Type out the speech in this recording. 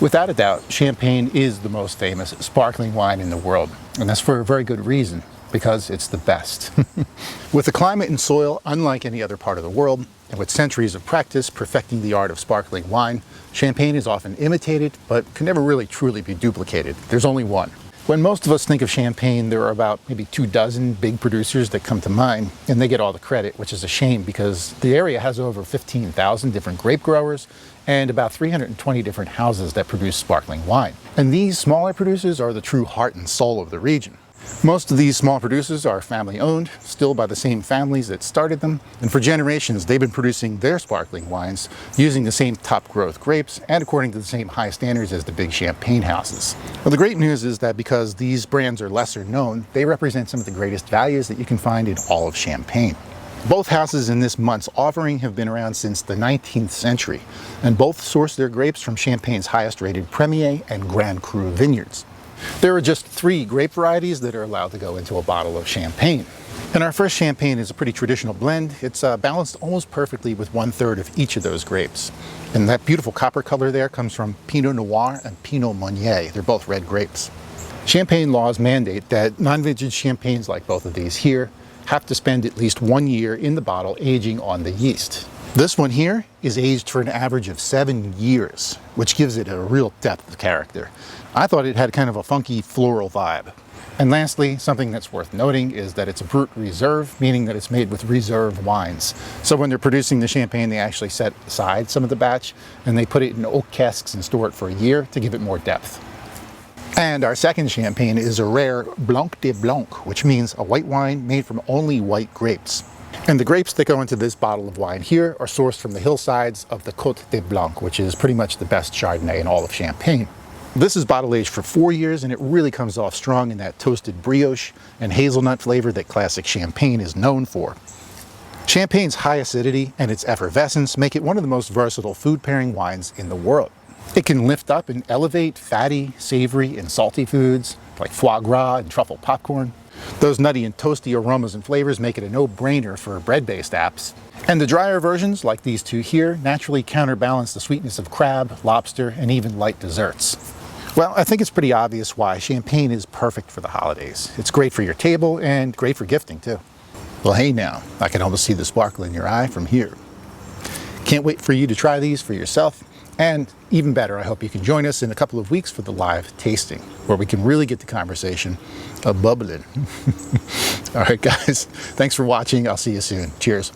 Without a doubt, champagne is the most famous sparkling wine in the world, and that's for a very good reason, because it's the best. With a climate and soil unlike any other part of the world, and with centuries of practice perfecting the art of sparkling wine, champagne is often imitated, but can never really truly be duplicated. There's only one. When most of us think of champagne, there are about maybe 24 big producers that come to mind, and they get all the credit, which is a shame because the area has over 15,000 different grape growers and about 320 different houses that produce sparkling wine. And these smaller producers are the true heart and soul of the region. Most of these small producers are family owned, still by the same families that started them, and for generations they've been producing their sparkling wines using the same top growth grapes and according to the same high standards as the big champagne houses. Well, the great news is that because these brands are lesser known, they represent some of the greatest values that you can find in all of Champagne. Both houses in this month's offering have been around since the 19th century, and both source their grapes from Champagne's highest rated Premier and Grand Cru vineyards. There are just 3 grape varieties that are allowed to go into a bottle of champagne. And our first champagne is a pretty traditional blend. It's balanced almost perfectly with 1/3 of each of those grapes. And that beautiful copper color there comes from Pinot Noir and Pinot Meunier. They're both red grapes. Champagne laws mandate that non-vintage champagnes like both of these here have to spend at least 1 year in the bottle aging on the yeast. This one here is aged for an average of 7 years, which gives it a real depth of character. I thought it had kind of a funky floral vibe. And lastly, something that's worth noting is that it's a Brut Reserve, meaning that it's made with reserve wines. So when they're producing the champagne, they actually set aside some of the batch and they put it in oak casks and store it for a year to give it more depth. And our second champagne is a rare Blanc de Blanc, which means a white wine made from only white grapes. And the grapes that go into this bottle of wine here are sourced from the hillsides of the Côte de Blanc, which is pretty much the best Chardonnay in all of Champagne. This is bottle aged for 4 years, and it really comes off strong in that toasted brioche and hazelnut flavor that classic Champagne is known for. Champagne's high acidity and its effervescence make it one of the most versatile food pairing wines in the world. It can lift up and elevate fatty, savory, and salty foods like foie gras and truffle popcorn. Those nutty and toasty aromas and flavors make it a no-brainer for bread-based apps. And the drier versions, like these two here, naturally counterbalance the sweetness of crab, lobster, and even light desserts. Well, I think it's pretty obvious why champagne is perfect for the holidays. It's great for your table and great for gifting too. Well, hey now, I can almost see the sparkle in your eye from here. Can't wait for you to try these for yourself. And even better, I hope you can join us in a couple of weeks for the live tasting, where we can really get the conversation bubbling. All right, guys, thanks for watching. I'll see you soon. Cheers.